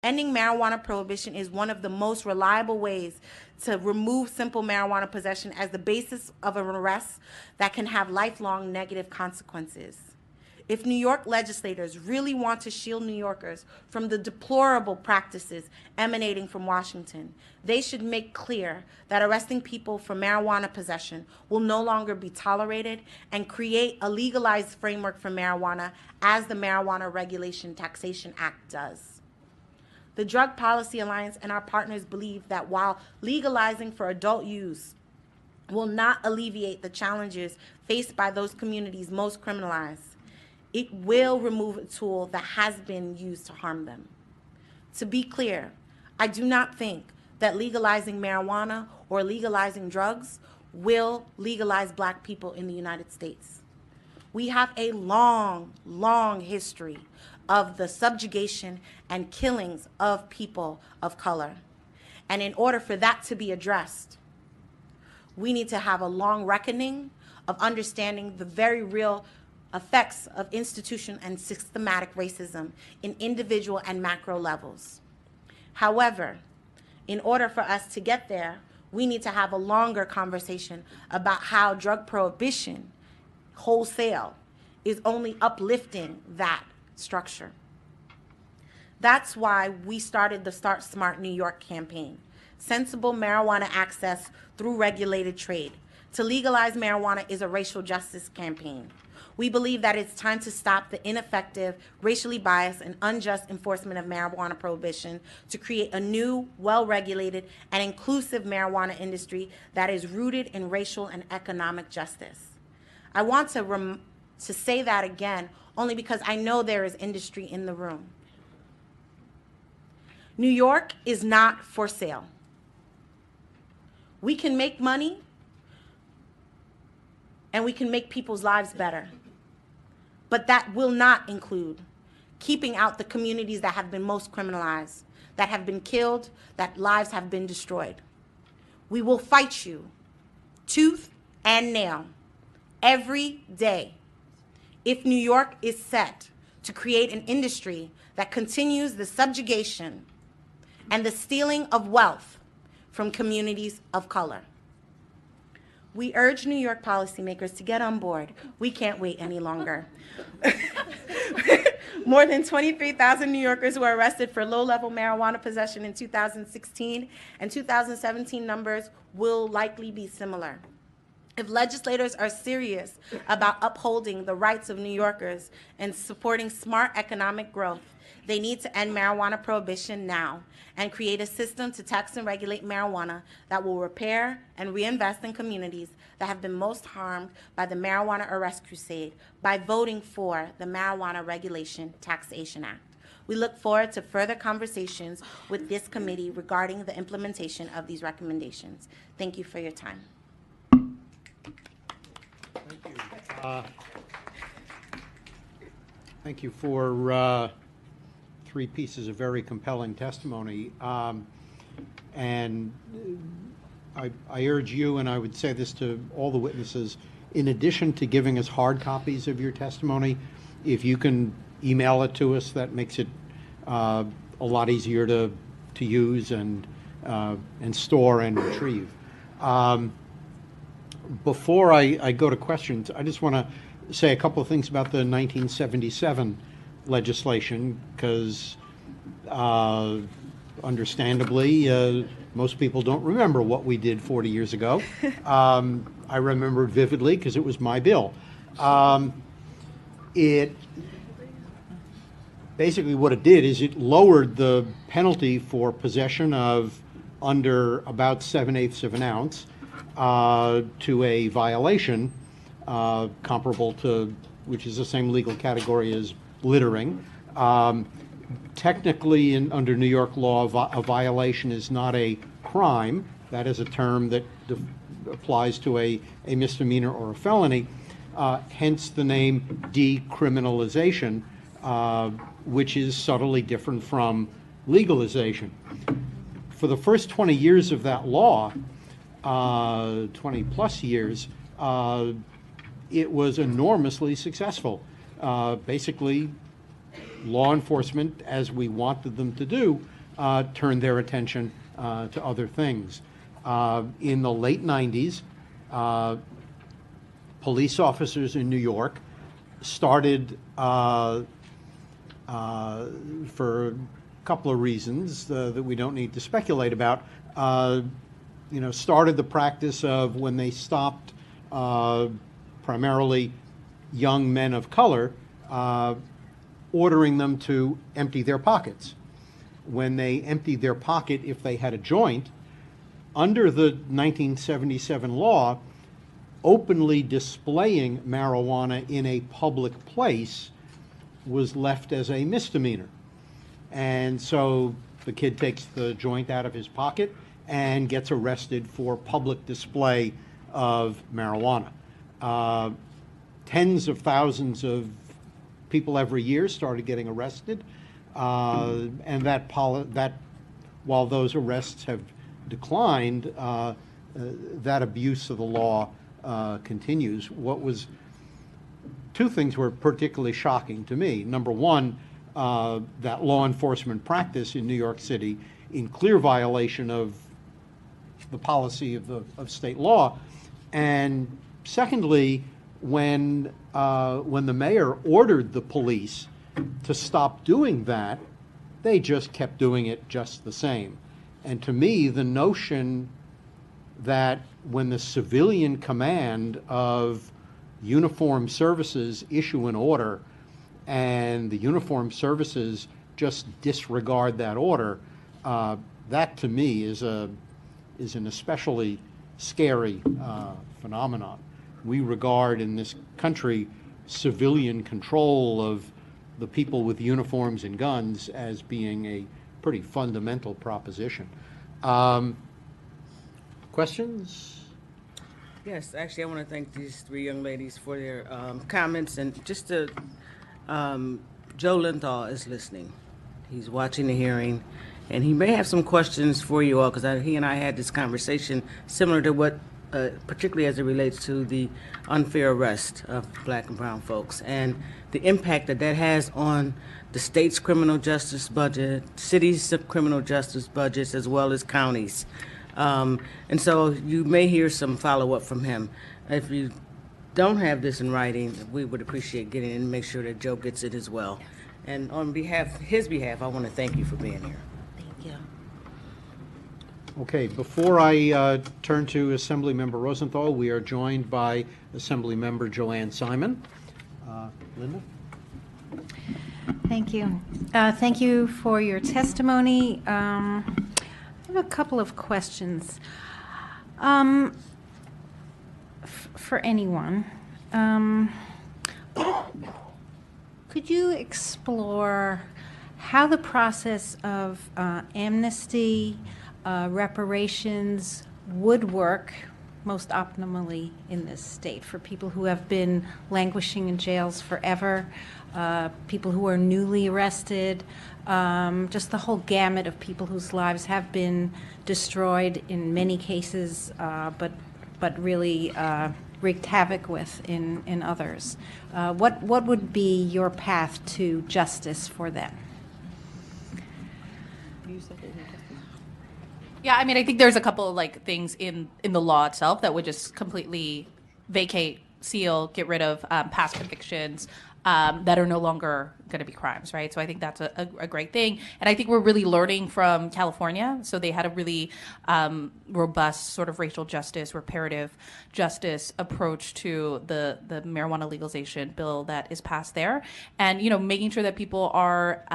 Ending marijuana prohibition is one of the most reliable ways to remove simple marijuana possession as the basis of an arrest that can have lifelong negative consequences. If New York legislators really want to shield New Yorkers from the deplorable practices emanating from Washington, they should make clear that arresting people for marijuana possession will no longer be tolerated and create a legalized framework for marijuana as the Marijuana Regulation Taxation Act does. The Drug Policy Alliance and our partners believe that while legalizing for adult use will not alleviate the challenges faced by those communities most criminalized, it will remove a tool that has been used to harm them. To be clear, I do not think that legalizing marijuana or legalizing drugs will legalize Black people in the United States. We have a long, long history of the subjugation and killings of people of color. And in order for that to be addressed, we need to have a long reckoning of understanding the very real effects of institutional and systematic racism in individual and macro levels. However, in order for us to get there, we need to have a longer conversation about how drug prohibition, wholesale, is only uplifting that structure. That's why we started the Start Smart New York campaign, sensible marijuana access through regulated trade. To legalize marijuana is a racial justice campaign. We believe that it's time to stop the ineffective, racially biased, and unjust enforcement of marijuana prohibition to create a new, well-regulated, and inclusive marijuana industry that is rooted in racial and economic justice. I want to say that again, only because I know there is industry in the room. New York is not for sale. We can make money, and we can make people's lives better. But that will not include keeping out the communities that have been most criminalized, that have been killed, that lives have been destroyed. We will fight you tooth and nail every day if New York is set to create an industry that continues the subjugation and the stealing of wealth from communities of color. We urge New York policymakers to get on board. We can't wait any longer. More than 23,000 New Yorkers were arrested for low-level marijuana possession in 2016, and 2017 numbers will likely be similar. If legislators are serious about upholding the rights of New Yorkers and supporting smart economic growth, they need to end marijuana prohibition now and create a system to tax and regulate marijuana that will repair and reinvest in communities that have been most harmed by the marijuana arrest crusade by voting for the Marijuana Regulation Taxation Act. We look forward to further conversations with this committee regarding the implementation of these recommendations. Thank you for your time. Thank you. Thank you for three pieces of very compelling testimony. And I urge you, and I would say this to all the witnesses, in addition to giving us hard copies of your testimony, if you can email it to us, that makes it a lot easier to use and store and retrieve. Before I go to questions, I just want to say a couple of things about the 1977 legislation, because understandably, most people don't remember what we did 40 years ago. I remember it vividly because it was my bill. It basically, what it did is it lowered the penalty for possession of under about 7/8 of an ounce to a violation comparable to, which is the same legal category as littering. Technically, under New York law, a violation is not a crime. That is a term that applies to a misdemeanor or a felony, hence the name decriminalization, which is subtly different from legalization. For the first 20 years of that law, 20 plus years, it was enormously successful. Basically, law enforcement, as we wanted them to do, turned their attention to other things. In the late 90s, police officers in New York started, for a couple of reasons that we don't need to speculate about, started the practice of, when they stopped primarily young men of color, ordering them to empty their pockets. When they emptied their pocket, if they had a joint, under the 1977 law, openly displaying marijuana in a public place was left as a misdemeanor. And so the kid takes the joint out of his pocket and gets arrested for public display of marijuana. Tens of thousands of people every year started getting arrested, and that while those arrests have declined, that abuse of the law continues. Two things were particularly shocking to me. Number one, that law enforcement practice in New York City, in clear violation of the policy of state law, and secondly, when the mayor ordered the police to stop doing that, they just kept doing it just the same. And to me, the notion that when the civilian command of uniformed services issue an order and the uniformed services just disregard that order, that to me is an especially scary phenomenon. We regard in this country civilian control of the people with uniforms and guns as being a pretty fundamental proposition. Questions? Yes, actually, I want to thank these three young ladies for their comments. And just to, Joe Linthal is listening. He's watching the hearing, and he may have some questions for you all, because he and I had this conversation similar to what, particularly as it relates to the unfair arrest of black and brown folks, and the impact that has on the state's criminal justice budget, cities' criminal justice budgets, as well as counties. And so you may hear some follow-up from him. If you don't have this in writing, we would appreciate getting it and make sure that Joe gets it as well. And on his behalf, I want to thank you for being here. Thank you. Okay, before I turn to Assemblymember Rosenthal, we are joined by Assemblymember Joanne Simon. Linda? Thank you. Thank you for your testimony. I have a couple of questions. For anyone, could you explore how the process of amnesty, reparations would work most optimally in this state for people who have been languishing in jails forever, people who are newly arrested, just the whole gamut of people whose lives have been destroyed in many cases, but really wreaked havoc with in others. What would be your path to justice for them? Yeah, I mean, I think there's a couple of things in the law itself that would just completely vacate, seal, get rid of past convictions that are no longer going to be crimes, right? So I think that's a great thing. And I think we're really learning from California. So they had a really robust sort of racial justice, reparative justice approach to the marijuana legalization bill that is passed there. And, making sure that people are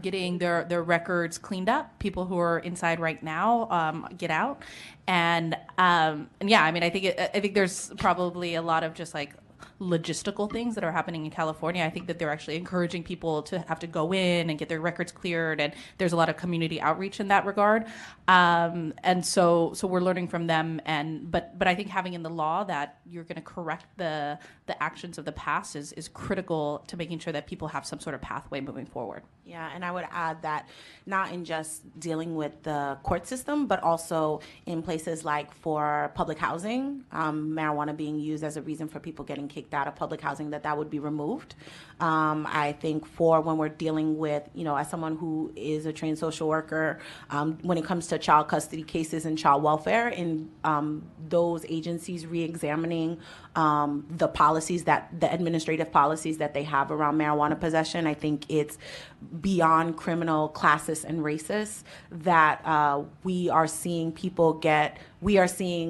getting their records cleaned up. People who are inside right now get out, and yeah, I mean, I think there's probably a lot of just logistical things that are happening in California. I think that they're actually encouraging people to have to go in and get their records cleared, and there's a lot of community outreach in that regard. And so we're learning from them. But I think having in the law that you're going to correct the actions of the past is critical to making sure that people have some sort of pathway moving forward. Yeah, and I would add that not in just dealing with the court system, but also in places like for public housing, marijuana being used as a reason for people getting kicked kicked out of public housing, that would be removed. I think for when we're dealing with, as someone who is a trained social worker, when it comes to child custody cases and child welfare, in those agencies re-examining the policies, the administrative policies that they have around marijuana possession, I think it's beyond criminal, classist, and racist that we are seeing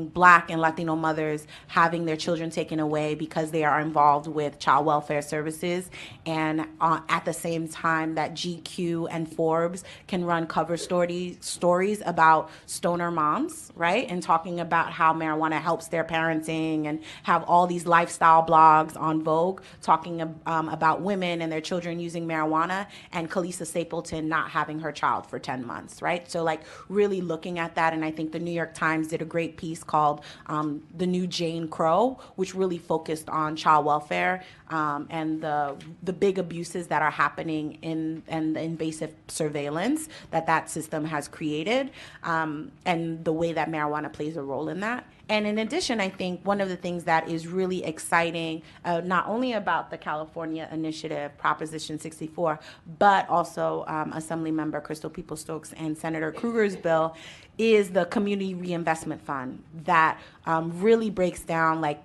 Black and Latino mothers having their children taken away because they are involved with child welfare services, and at the same time that GQ and Forbes can run cover stories about stoner moms, right, and talking about how marijuana helps their parenting, and have all these lifestyle blogs on Vogue talking about women and their children using marijuana, and Kalisa Stapleton not having her child for 10 months, right? So like really looking at that, and I think the New York Times did a great piece called The New Jane Crow, which really focused on child welfare and the big abuses that are happening and the invasive surveillance that system has created, and the way that marijuana plays a role in that. And in addition, I think one of the things that is really exciting, not only about the California initiative, Proposition 64, but also Assemblymember Crystal Peoples-Stokes and Senator Kruger's bill, is the Community Reinvestment Fund that really breaks down like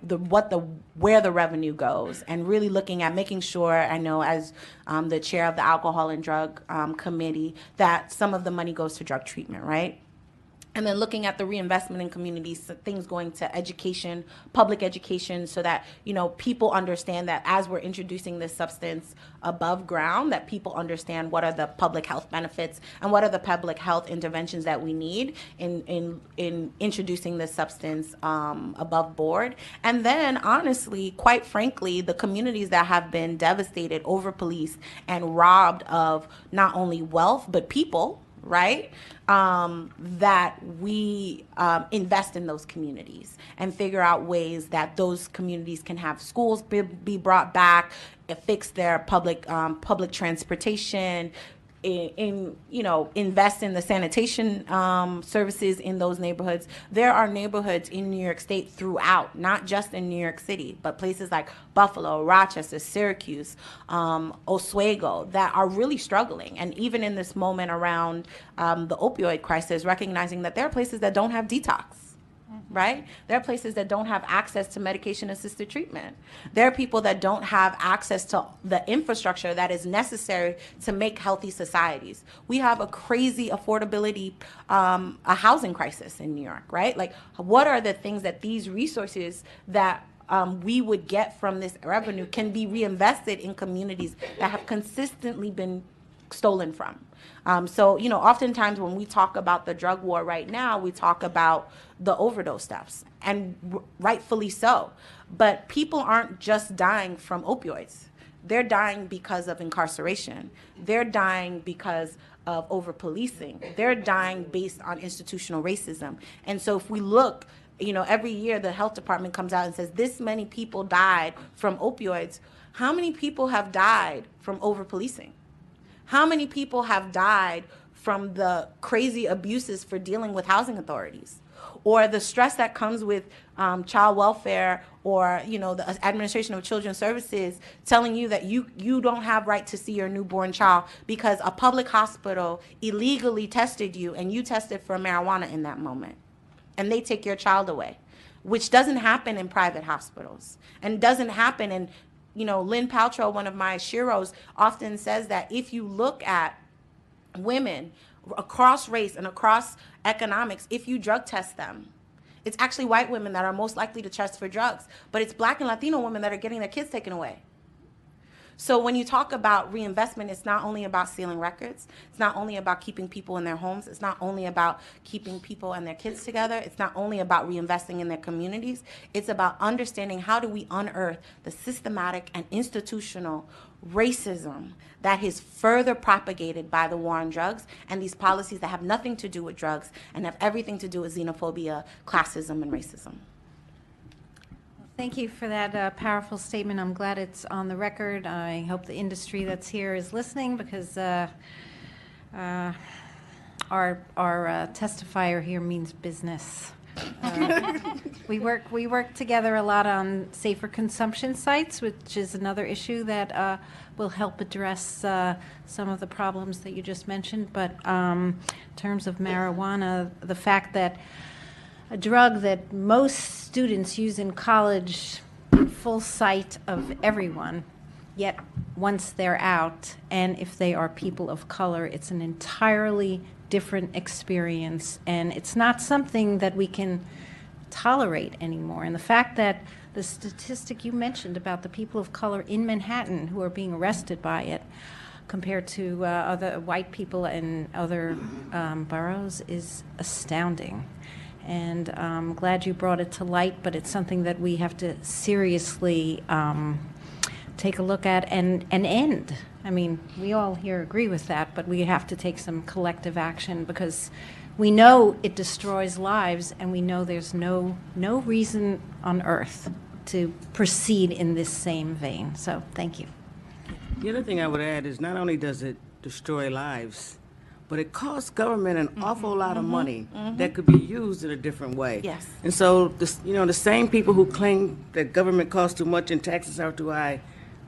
where the revenue goes, and really looking at making sure, I know as the chair of the Alcohol and Drug Committee, that some of the money goes to drug treatment, right? And then looking at the reinvestment in communities, so things going to education, public education, so that, people understand that as we're introducing this substance above ground, that people understand what are the public health benefits and what are the public health interventions that we need in introducing this substance above board. And then, honestly, quite frankly, the communities that have been devastated, over-policed, and robbed of not only wealth, but people, right? That we invest in those communities and figure out ways that those communities can have schools be brought back, fix their public transportation, invest in the sanitation services in those neighborhoods. There are neighborhoods in New York State throughout, not just in New York City, but places like Buffalo, Rochester, Syracuse, Oswego, that are really struggling. And even in this moment around the opioid crisis, recognizing that there are places that don't have detox. Right? There are places that don't have access to medication-assisted treatment. There are people that don't have access to the infrastructure that is necessary to make healthy societies. We have a crazy affordability, a housing crisis in New York, right? Like, what are the things that these resources that we would get from this revenue can be reinvested in communities that have consistently been stolen from? So, oftentimes when we talk about the drug war right now, we talk about the overdose deaths, and rightfully so. But people aren't just dying from opioids. They're dying because of incarceration. They're dying because of over-policing. They're dying based on institutional racism. And so if we look, every year the health department comes out and says this many people died from opioids. How many people have died from over-policing? How many people have died from the crazy abuses for dealing with housing authorities, or the stress that comes with child welfare, or the administration of children's services telling you that you don't have right to see your newborn child because a public hospital illegally tested you and you tested for marijuana in that moment, and they take your child away, which doesn't happen in private hospitals and doesn't happen in. Lynn Paltrow, one of my sheroes, often says that if you look at women across race and across economics, if you drug test them, it's actually white women that are most likely to test for drugs, but it's Black and Latino women that are getting their kids taken away. So when you talk about reinvestment, it's not only about sealing records. It's not only about keeping people in their homes. It's not only about keeping people and their kids together. It's not only about reinvesting in their communities. It's about understanding how do we unearth the systematic and institutional racism that is further propagated by the war on drugs and these policies that have nothing to do with drugs and have everything to do with xenophobia, classism, and racism. Thank you for that powerful statement. I'm glad it's on the record. I hope the industry that's here is listening, because our testifier here means business. We work together a lot on safer consumption sites, which is another issue that will help address some of the problems that you just mentioned. But in terms of marijuana, the fact that a drug that most students use in college in full sight of everyone, yet once they're out, and if they are people of color, it's an entirely different experience, and it's not something that we can tolerate anymore. And the fact that the statistic you mentioned about the people of color in Manhattan who are being arrested by it compared to other white people in other boroughs is astounding. And I'm glad you brought it to light, but it's something that we have to seriously take a look at and end. I mean, we all here agree with that, but we have to take some collective action because we know it destroys lives, and we know there's no reason on earth to proceed in this same vein. So thank you. The other thing I would add is not only does it destroy lives, but it costs government an awful lot of money that could be used in a different way. Yes. And so, the same people who claim that government costs too much and taxes are too high,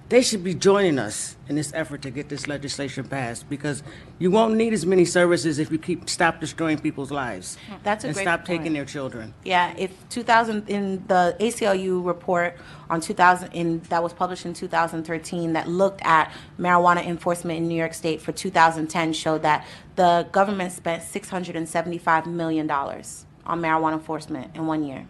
they should be joining us in this effort to get this legislation passed, because you won't need as many services if you stop destroying people's lives. That's a and great stop point. taking their children. Yeah, if 2000 in the ACLU report on 2000 that was published in 2013 that looked at marijuana enforcement in New York State for 2010 showed that the government spent $675 million on marijuana enforcement in 1 year.